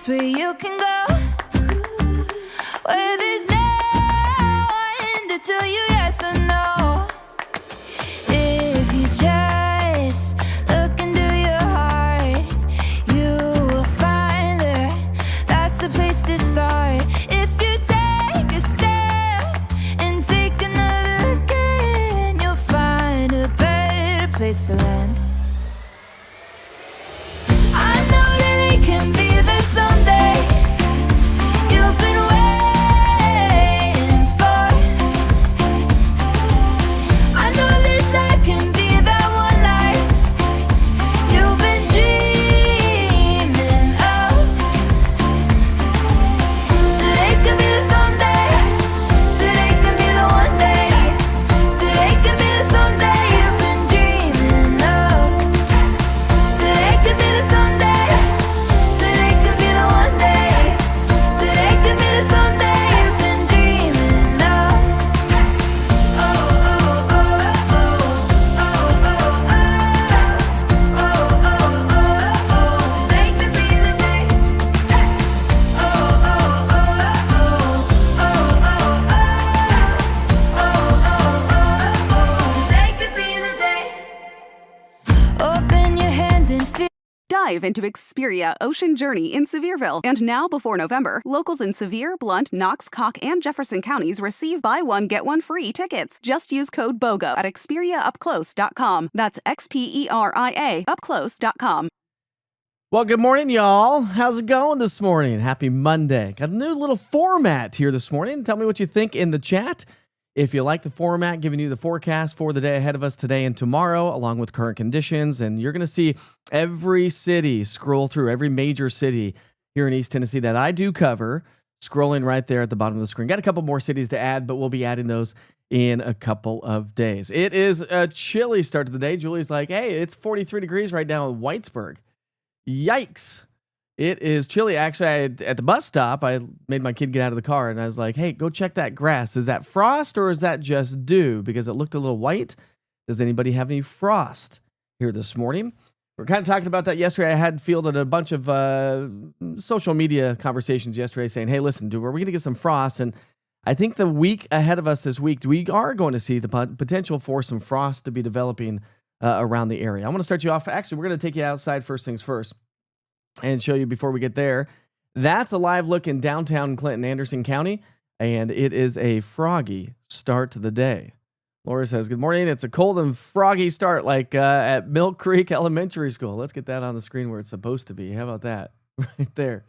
place where you can go, where there's no one to tell you yes or no. If you just look into your heart, you will find there. That's the place to start. If you take a step and take another again, you'll find a better place to land. I know that it can be there someday. You've been waiting for. I know this life can be that one life you've been dreaming of. Today can be the someday. Today can be the one day. Today can be the someday you've been dreaming of. Today could be the someday. Today could be the one day. Today could be the someday you've been dreaming of. Oh, oh, oh, oh, oh, oh, oh, oh, oh, oh. Today could be the day. Oh, oh, oh, oh, oh, oh, oh. Today could be the day. Open your hands and feel. Dive into Xperia Ocean Journey in Sevierville. And now, before November, locals in Sevier, Blount, Knox, Cocke, and Jefferson counties receive buy one, get one free tickets. Just use code BOGO at XperiaUpClose.com. That's XPERIA UpClose.com. Well, good morning, y'all. How's it going this morning? Happy Monday. Got a new little format here this morning. Tell me what you think in the chat. If you like the format, giving you the forecast for the day ahead of us today and tomorrow, along with current conditions. And you're going to see every city scroll through, every major city here in East Tennessee that I do cover, scrolling right there at the bottom of the screen. Got a couple more cities to add, but we'll be adding those in a couple of days. It is a chilly start to the day. Julie's like, hey, it's 43 degrees right now in Whitesburg. Yikes. It is chilly. Actually, at the bus stop, I made my kid get out of the car, and I was like, hey, go check that grass. Is that frost or is that just dew? Because it looked a little white. Does anybody have any frost here this morning? We're kind of talking about that yesterday. I had fielded a bunch of social media conversations yesterday saying, hey, listen, dude, we're going to get some frost. And I think the week ahead of us this week, we are going to see the potential for some frost to be developing around the area. I'm going to start you off. Actually, we're going to take you outside first things first and show you before we get there. That's a live look in downtown Clinton, Anderson County, and it is a froggy start to the day. Laura says, good morning. It's a cold and froggy start like at Mill Creek Elementary School. Let's get that on the screen where it's supposed to be. How about that? Right there.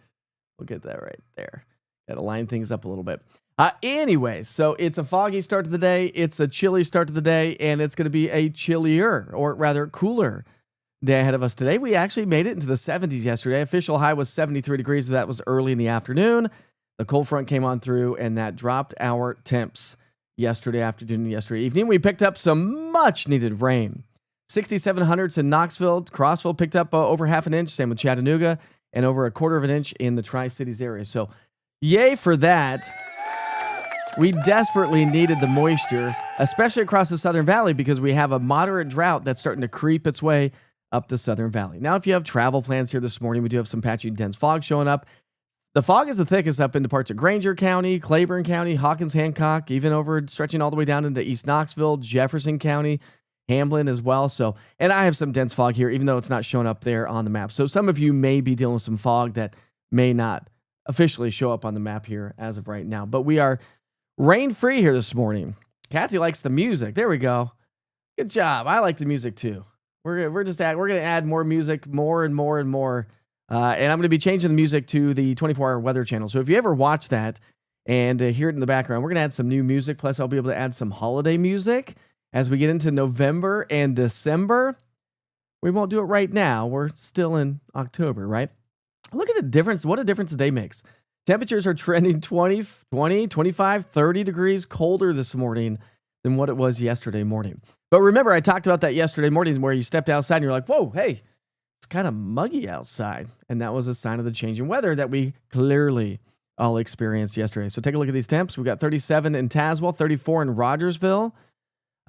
We'll get that right there. Got to line things up a little bit. Anyway, so it's a foggy start to the day. It's a chilly start to the day, and it's going to be a chillier, or rather cooler, day ahead of us today. We actually made it into the 70s yesterday. Official high was 73 degrees. So that was early in the afternoon. The cold front came on through, and that dropped our temps yesterday afternoon and yesterday evening. We picked up some much-needed rain. 6,700s in Knoxville. Crossville picked up over half an inch. Same with Chattanooga. And over a quarter of an inch in the Tri-Cities area. So yay for that. We desperately needed the moisture, especially across the Southern Valley, because we have a moderate drought that's starting to creep its way up the Southern Valley. Now, if you have travel plans here this morning, we do have some patchy dense fog showing up. The fog is the thickest up into parts of Granger County, Claiborne County, Hawkins, Hancock, even over stretching all the way down into East Knoxville, Jefferson County, Hamlin as well. So, and I have some dense fog here, even though it's not showing up there on the map. So some of you may be dealing with some fog that may not officially show up on the map here as of right now. But we are rain-free here this morning. Kathy likes the music. There we go. Good job. I like the music too. We're going to add more music, more and more and more. And I'm going to be changing the music to the 24-hour weather channel. So if you ever watch that and hear it in the background, we're going to add some new music. Plus, I'll be able to add some holiday music as we get into November and December. We won't do it right now. We're still in October, right? Look at the difference. What a difference a day makes. Temperatures are trending 20, 25, 30 degrees colder this morning than what it was yesterday morning. But remember, I talked about that yesterday morning where you stepped outside and you're like, whoa, hey, it's kind of muggy outside. And that was a sign of the changing weather that we clearly all experienced yesterday. So take a look at these temps. We've got 37 in Tazewell, 34 in Rogersville,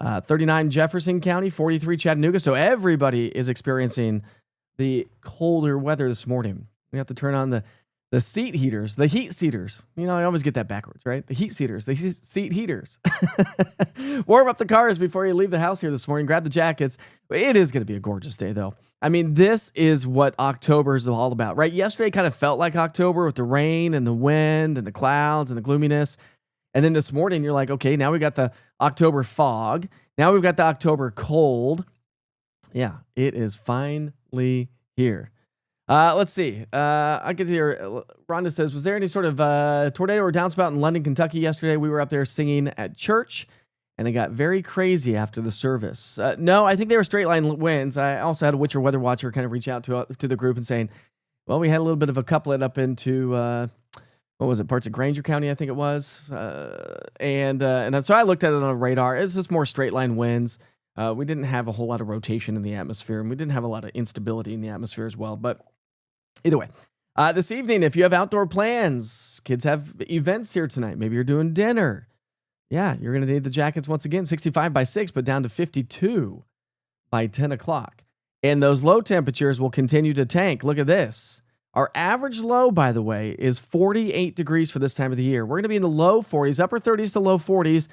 39 Jefferson County, 43 Chattanooga. So everybody is experiencing the colder weather this morning. We have to turn on the The seat heaters, the heat seaters. You know, I always get that backwards, right? The heat seaters, the seat heaters. Warm up the cars before you leave the house here this morning. Grab the jackets. It is going to be a gorgeous day, though. I mean, this is what October is all about, right? Yesterday kind of felt like October with the rain and the wind and the clouds and the gloominess. And then this morning, you're like, okay, now we got the October fog. Now we've got the October cold. Yeah, it is finally here. Let's see. I'll get to here. Rhonda says, was there any sort of tornado or downspout in London, Kentucky yesterday? We were up there singing at church, and it got very crazy after the service. No, I think they were straight line winds. I also had a Witcher weather watcher kind of reach out to the group and saying, well, we had a little bit of a couplet up into, what was it, parts of Granger County, I think it was. And so I looked at it on a radar. It's just more straight line winds. We didn't have a whole lot of rotation in the atmosphere, and we didn't have a lot of instability in the atmosphere as well. But either way, this evening, if you have outdoor plans, kids have events here tonight. Maybe you're doing dinner. Yeah, you're going to need the jackets once again, 65 by 6, but down to 52 by 10 o'clock. And those low temperatures will continue to tank. Look at this. Our average low, by the way, is 48 degrees for this time of the year. We're going to be in the low 40s, upper 30s to low 40s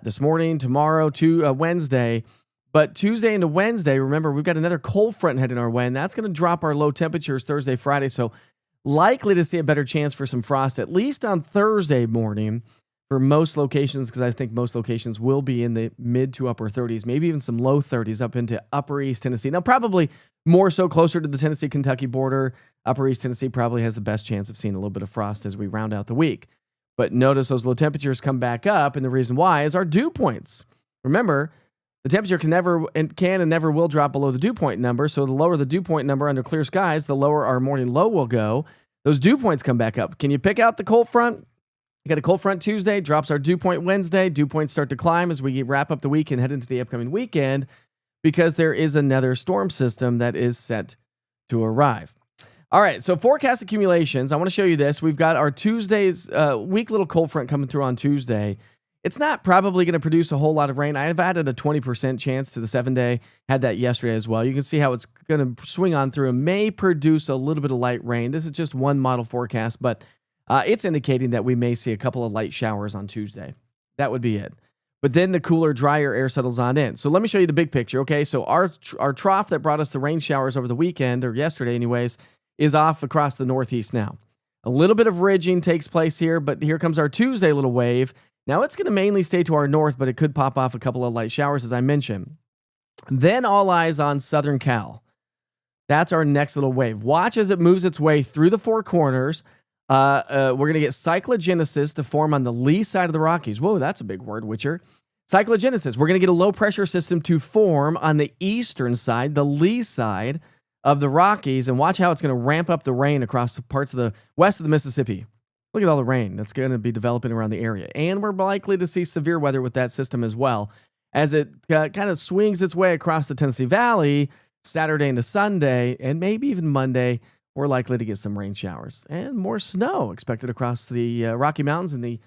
this morning, tomorrow, to Wednesday. But Tuesday into Wednesday, remember, we've got another cold front heading our way, and that's going to drop our low temperatures Thursday, Friday. So likely to see a better chance for some frost, at least on Thursday morning for most locations, because I think most locations will be in the mid to upper 30s, maybe even some low 30s up into upper East Tennessee. Now, probably more so closer to the Tennessee-Kentucky border. Upper East Tennessee probably has the best chance of seeing a little bit of frost as we round out the week. But notice those low temperatures come back up, and the reason why is our dew points. Remember, the temperature can and never will drop below the dew point number, so the lower the dew point number under clear skies, the lower our morning low will go. Those dew points come back up. Can you pick out the cold front? You got a cold front Tuesday, drops our dew point Wednesday. Dew points start to climb as we wrap up the week and head into the upcoming weekend because there is another storm system that is set to arrive. All right, so forecast accumulations. I want to show you this. We've got our Tuesday's weak little cold front coming through on Tuesday. It's not probably going to produce a whole lot of rain. I've added a 20% chance to the 7-day. Had that yesterday as well. You can see how it's going to swing on through and may produce a little bit of light rain. This is just one model forecast, but it's indicating that we may see a couple of light showers on Tuesday. That would be it. But then the cooler, drier air settles on in. So let me show you the big picture. Okay, so our trough that brought us the rain showers over the weekend, or yesterday anyways, is off across the northeast now. A little bit of ridging takes place here, but here comes our Tuesday little wave. Now it's going to mainly stay to our north, but it could pop off a couple of light showers, as I mentioned. Then all eyes on Southern Cal. That's our next little wave. Watch as it moves its way through the four corners. We're going to get cyclogenesis to form on the lee side of the Rockies. Whoa, that's a big word, Witcher. Cyclogenesis. We're going to get a low pressure system to form on the eastern side, the lee side of the Rockies, and watch how it's going to ramp up the rain across the parts of the west of the Mississippi. Look at all the rain that's going to be developing around the area. And we're likely to see severe weather with that system as well, as it kind of swings its way across the Tennessee Valley Saturday into Sunday, and maybe even Monday. We're likely to get some rain showers and more snow expected across the Rocky Mountains and the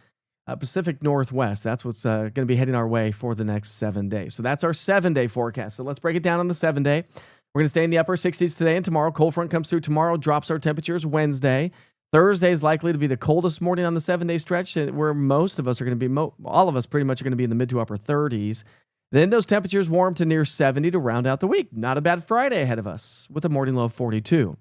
Pacific Northwest. That's what's going to be heading our way for the next 7 days. So that's our 7-day forecast. So let's break it down on the 7-day. We're going to stay in the upper 60s today and tomorrow. Cold front comes through tomorrow, drops our temperatures Wednesday. Thursday is likely to be the coldest morning on the 7-day stretch, where most of us are going to be, all of us pretty much are going to be in the mid to upper 30s. Then those temperatures warm to near 70 to round out the week. Not a bad Friday ahead of us with a morning low of 42.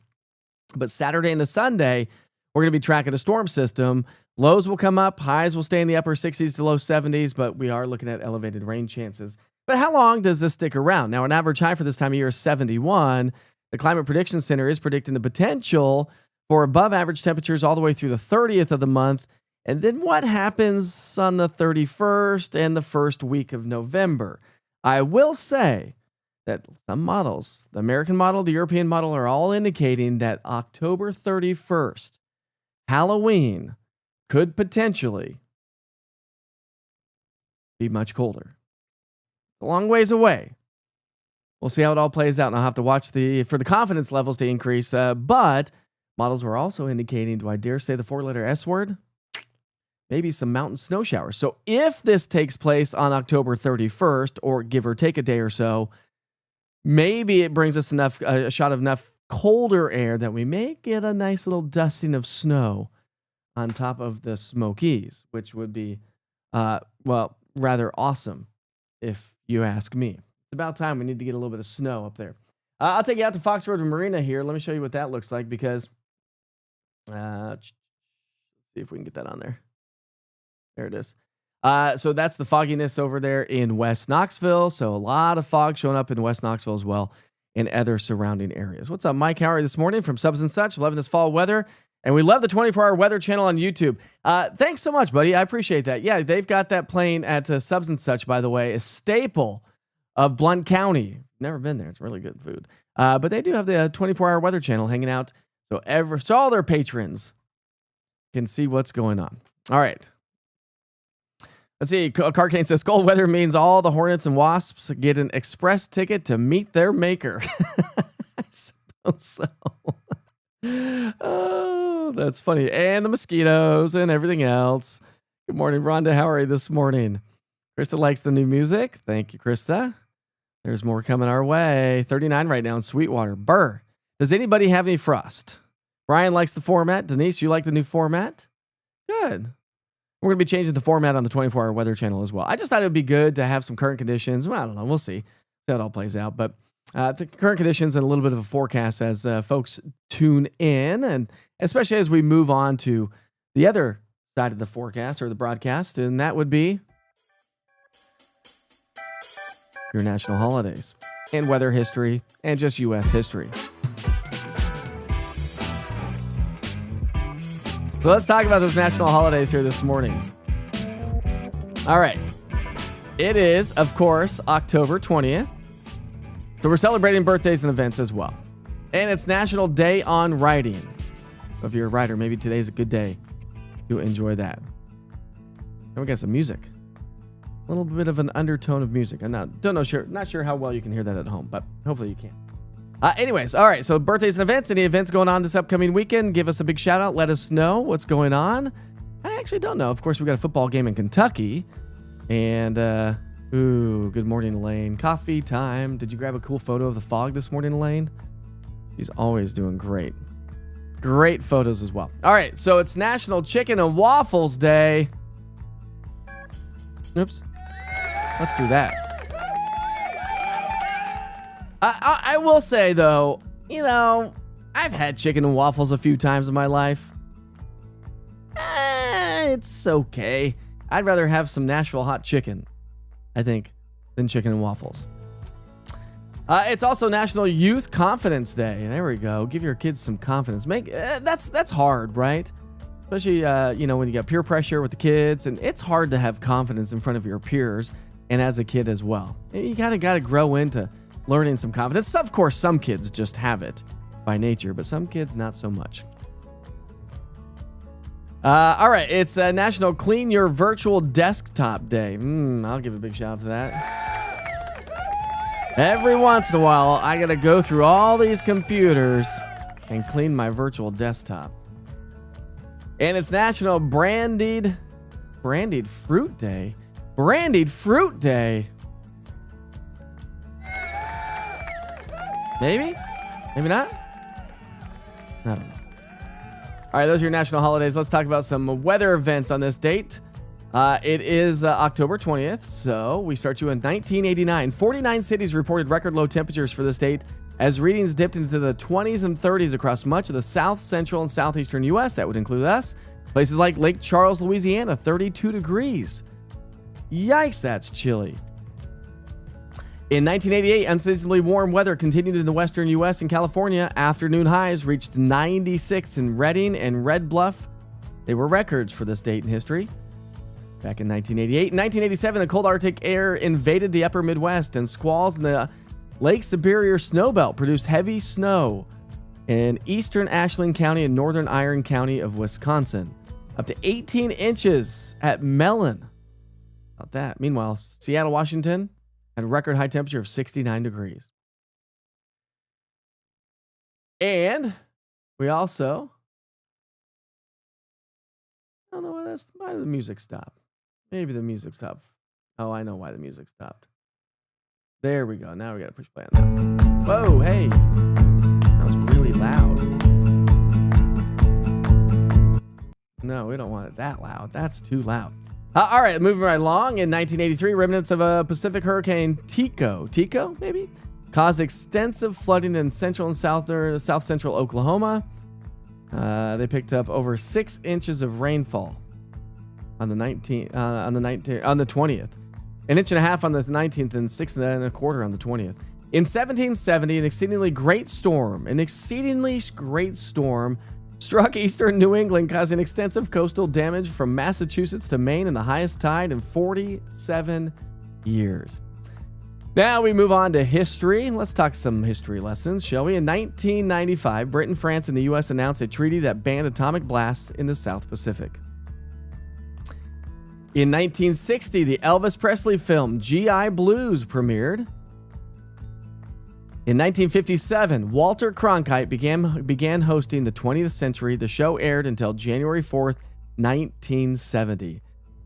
But Saturday into Sunday, we're going to be tracking a storm system. Lows will come up. Highs will stay in the upper 60s to low 70s, but we are looking at elevated rain chances. But how long does this stick around? Now, an average high for this time of year is 71. The Climate Prediction Center is predicting the potential for above average temperatures all the way through the 30th of the month. And then what happens on the 31st and the first week of November? I will say that some models, the American model, the European model, are all indicating that October 31st, Halloween, could potentially be much colder. It's a long ways away. We'll see how it all plays out, and I'll have to watch for the confidence levels to increase. But models were also indicating, do I dare say the 4-letter S word? Maybe some mountain snow showers. So if this takes place on October 31st, or give or take a day or so, maybe it brings us a shot of enough colder air that we may get a nice little dusting of snow on top of the Smokies, which would be, rather awesome if you ask me. It's about time we need to get a little bit of snow up there. I'll take you out to Fox River Marina here. Let me show you what that looks like because, let's see if we can get that on there. There it is. So that's the fogginess over there in West Knoxville. So a lot of fog showing up in West Knoxville as well and other surrounding areas. What's up, Mike? How are you this morning from Subs and Such? Loving this fall weather. And we love the 24-hour weather channel on YouTube. Thanks so much, buddy. I appreciate that. Yeah, they've got that playing at Subs and Such, by the way, a staple of Blount County. Never been there. It's really good food. But they do have the 24-hour weather channel hanging out. So all their patrons can see what's going on. All right. Let's see. Carcane says, cold weather means all the hornets and wasps get an express ticket to meet their maker. I suppose so. Oh, that's funny. And the mosquitoes and everything else. Good morning, Rhonda. How are you this morning? Krista likes the new music. Thank you, Krista. There's more coming our way. 39 right now in Sweetwater. Burr. Does anybody have any frost? Brian likes the format. Denise, you like the new format? Good. We're going to be changing the format on the 24-hour weather channel as well. I just thought it would be good to have some current conditions. Well, I don't know. We'll see how it all plays out. But the current conditions and a little bit of a forecast as folks tune in, and especially as we move on to the other side of the forecast or the broadcast, and that would be your national holidays and weather history and just U.S. history. So let's talk about those national holidays here this morning. All right. It is, of course, October 20th. So we're celebrating birthdays and events as well. And it's National Day on Writing. So if you're a writer, maybe today's a good day to enjoy that. And we got some music. A little bit of an undertone of music. I'm not sure how well you can hear that at home, but hopefully you can. Anyways, all right. So birthdays and events. Any events going on this upcoming weekend? Give us a big shout out. Let us know what's going on. I actually don't know. Of course, we got a football game in Kentucky. And, good morning, Elaine. Coffee time. Did you grab a cool photo of the fog this morning, Elaine? She's always doing great. Great photos as well. All right. So it's National Chicken and Waffles Day. Oops. Let's do that. I will say, though, I've had chicken and waffles a few times in my life. It's okay. I'd rather have some Nashville hot chicken, I think, than chicken and waffles. It's also National Youth Confidence Day. There we go. Give your kids some confidence. That's hard, right? Especially, when you got peer pressure with the kids, and it's hard to have confidence in front of your peers and as a kid as well. You got to grow into learning some confidence. Of course, some kids just have it by nature, but some kids not so much. All right, it's National Clean Your Virtual Desktop Day. I'll give a big shout out to that. Every once in a while, I got to go through all these computers and clean my virtual desktop. And it's National Brandied Fruit Day. Brandied Fruit Day. Maybe? Maybe not? I don't know. All right, those are your national holidays. Let's talk about some weather events on this date. It is October 20th, so we start you in 1989. 49 cities reported record low temperatures for this date as readings dipped into the 20s and 30s across much of the south, central, and southeastern U.S. That would include us. Places like Lake Charles, Louisiana, 32 degrees. Yikes, that's chilly. In 1988, unseasonably warm weather continued in the western U.S. and California. Afternoon highs reached 96 in Redding and Red Bluff. They were records for this date in history. Back in 1988. In 1987, a cold Arctic air invaded the upper Midwest, and squalls in the Lake Superior snowbelt produced heavy snow in eastern Ashland County and northern Iron County of Wisconsin. Up to 18 inches at Mellon. About that. Meanwhile, Seattle, Washington had a record high temperature of 69 degrees. And we also, I don't know why the music stopped. Maybe the music stopped. Oh, I know why the music stopped. There we go. Now we got to push play on that. Whoa, hey. That was really loud. No, we don't want it that loud. That's too loud. All right, moving right along. In 1983, remnants of a Pacific hurricane Tico, maybe, caused extensive flooding in central and south central Oklahoma. They picked up over 6 inches of rainfall on the 20th. An inch and a half on the 19th and 6.25 on the 20th. In 1770, an exceedingly great storm struck eastern New England, causing extensive coastal damage from Massachusetts to Maine and the highest tide in 47 years. Now we move on to history. Let's talk some history lessons, shall we? In 1995, Britain, France, and the U.S. announced a treaty that banned atomic blasts in the South Pacific. In 1960, the Elvis Presley film G.I. Blues premiered. In 1957, Walter Cronkite began hosting the 20th Century. The show aired until January 4th, 1970.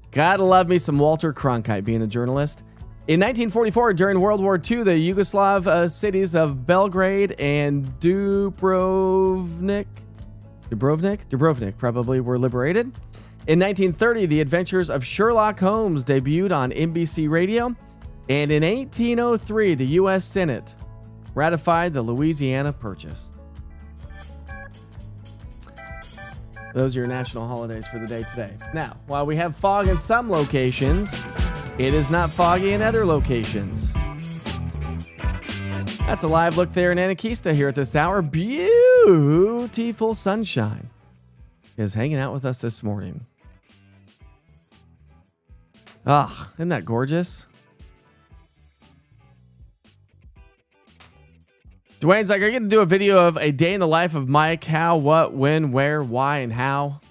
Gotta love me some Walter Cronkite being a journalist. In 1944, during World War II, the Yugoslav cities of Belgrade and Dubrovnik probably were liberated. In 1930, The Adventures of Sherlock Holmes debuted on NBC Radio. And in 1803, the U.S. Senate ratified the Louisiana Purchase. Those are your national holidays for the day today. Now, while we have fog in some locations, it is not foggy in other locations. That's a live look there in Anakeesta here at this hour. Beautiful sunshine is hanging out with us this morning. Ah, isn't that gorgeous? Dwayne's like, are you going to do a video of a day in the life of Mike? How, what, when, where, why, and how?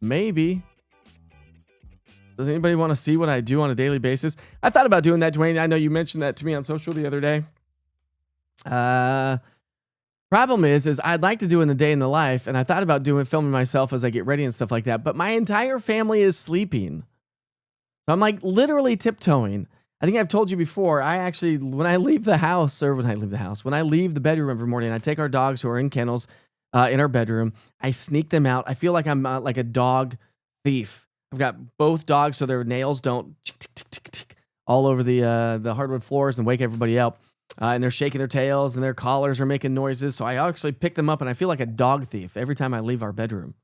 Maybe. Does anybody want to see what I do on a daily basis? I thought about doing that, Dwayne. I know you mentioned that to me on social the other day. Problem is I'd like to do in the day in the life, and I thought about filming myself as I get ready and stuff like that, but my entire family is sleeping. So I'm like literally tiptoeing. I think I've told you before, when I leave the bedroom every morning, I take our dogs who are in kennels in our bedroom. I sneak them out. I feel like I'm like a dog thief. I've got both dogs so their nails don't all over the hardwood floors and wake everybody up. And they're shaking their tails and their collars are making noises. So I actually pick them up and I feel like a dog thief every time I leave our bedroom.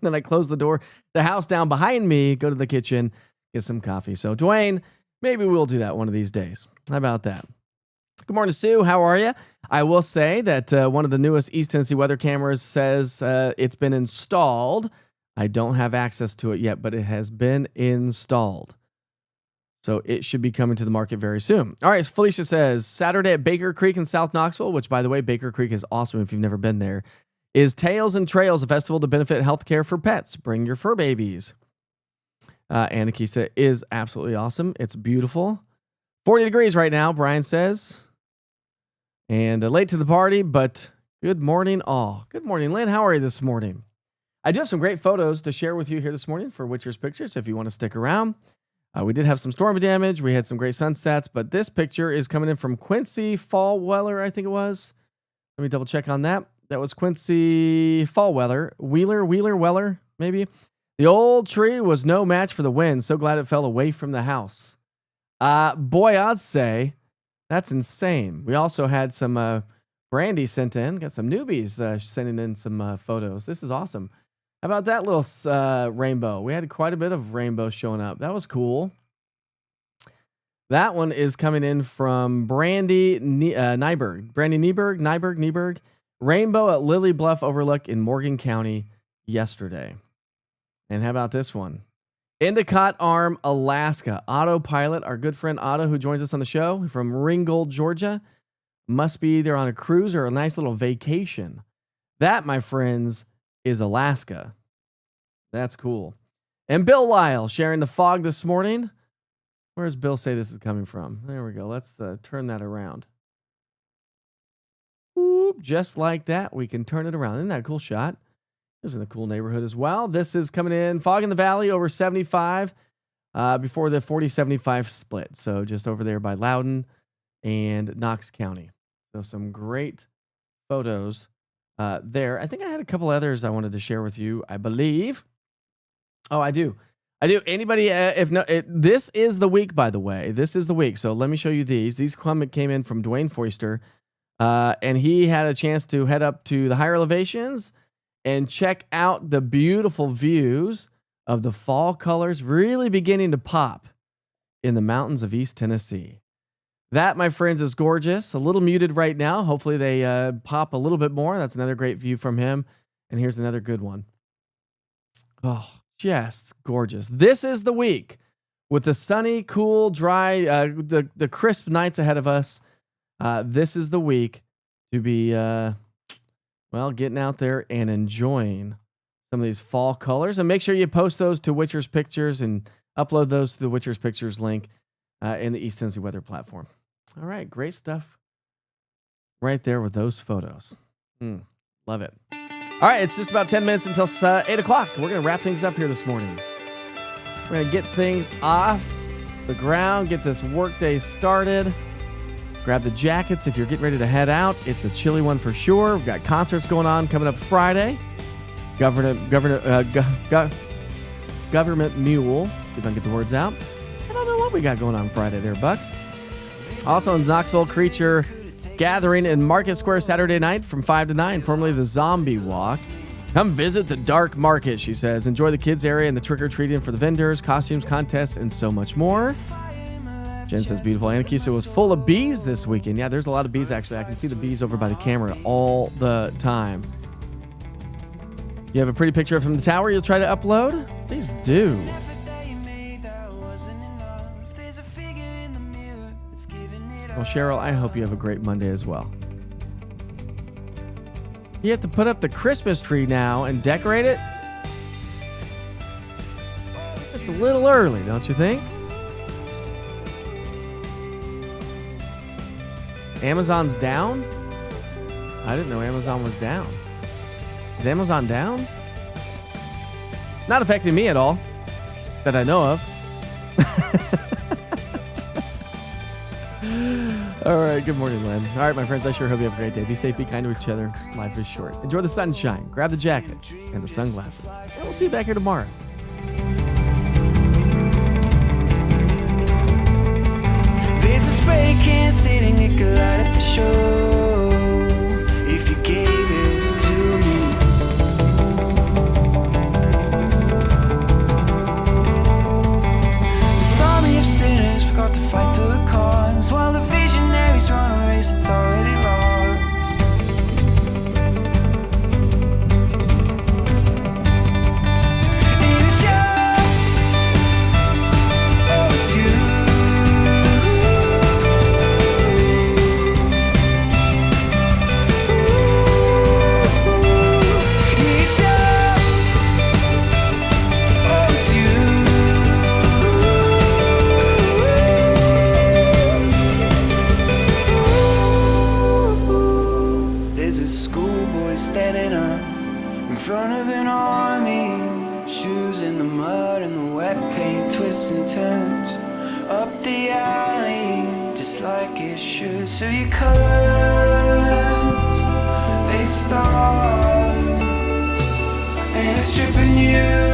Then I close the house down behind me, go to the kitchen, get some coffee. So Dwayne, maybe we'll do that one of these days. How about that? Good morning, Sue. How are you? I will say that one of the newest East Tennessee weather cameras says it's been installed. I don't have access to it yet, but it has been installed. So it should be coming to the market very soon. All right, Felicia says, Saturday at Baker Creek in South Knoxville, which, by the way, Baker Creek is awesome if you've never been there, is Tails and Trails, a festival to benefit healthcare for pets. Bring your fur babies. Anakeesta is absolutely awesome. It's beautiful. 40 degrees right now, Brian says. And late to the party, but good morning all. Good morning, Lynn. How are you this morning? I do have some great photos to share with you here this morning for Witcher's Pictures if you want to stick around. We did have some storm damage. We had some great sunsets, but this picture is coming in from Quincy Fallweller, I think it was. Let me double check on that. That was Quincy Fallweller. Weller, maybe. The old tree was no match for the wind. So glad it fell away from the house. Boy, I'd say that's insane. We also had some Brandy sent in. Got some newbies sending in some photos. This is awesome. How about that little rainbow? We had quite a bit of rainbow showing up. That was cool. That one is coming in from Brandy Nyberg. Brandy Nyberg. Rainbow at Lily Bluff Overlook in Morgan County yesterday. And how about this one? Endicott Arm, Alaska. Autopilot, our good friend Otto, who joins us on the show from Ringgold, Georgia, must be either on a cruise or a nice little vacation. That, my friends, is Alaska. That's cool. And Bill Lyle sharing the fog this morning. Where does Bill say this is coming from? There we go. Let's turn that around. Whoop, just like that, we can turn it around. Isn't that a cool shot? This is in a cool neighborhood as well. This is coming in fog in the valley over 75 before the 40-75 split. So just over there by Loudoun and Knox County. So some great photos there. I think I had a couple others I wanted to share with you, I believe. Oh, I do. Anybody, this is the week, by the way. This is the week. So let me show you these. These came in from Dwayne Foister. And he had a chance to head up to the higher elevations and check out the beautiful views of the fall colors really beginning to pop in the mountains of East Tennessee. That, my friends, is gorgeous. A little muted right now. Hopefully they pop a little bit more. That's another great view from him. And here's another good one. Oh, just gorgeous. This is the week with the sunny, cool, dry, the crisp nights ahead of us. This is the week to be, getting out there and enjoying some of these fall colors. And make sure you post those to Witcher's Pictures and upload those to the Witcher's Pictures link in the East Tennessee Weather platform. All right, great stuff right there with those photos. Love it. All right, it's just about 10 minutes until 8 o'clock. We're going to wrap things up here this morning. We're going to get things off the ground, get this workday started. Grab the jackets if you're getting ready to head out. It's a chilly one for sure. We've got concerts going on coming up Friday. Government Mule. See if I can get the words out. I don't know what we got going on Friday there, Buck. Also in the Knoxville Creature Gathering in Market Square Saturday night from 5 to 9, formerly the Zombie Walk. Come visit the Dark Market, she says. Enjoy the kids area and the trick-or-treating for the vendors, costumes, contests, and so much more. Jen says, beautiful. Anakiso was full of bees this weekend. Yeah, there's a lot of bees, actually. I can see the bees over by the camera all the time. You have a pretty picture from the tower you'll try to upload? Please do. Well, Cheryl, I hope you have a great Monday as well. You have to put up the Christmas tree now and decorate it? It's a little early, don't you think? Amazon's down? I didn't know Amazon was down. Is Amazon down? Not affecting me at all, that I know of. All right, good morning, Len. All right, my friends, I sure hope you have a great day. Be safe, be kind to each other. Life is short. Enjoy the sunshine. Grab the jackets and the sunglasses. And we'll see you back here tomorrow. There's a spray can sitting, it could light up the show if you gave it to me. This army of sinners forgot to fight for the cause, while the visionaries run a race that's already lost. Standing up in front of an army, shoes in the mud and the wet paint, twists and turns up the alley just like it should. So your colors, they start and it's stripping you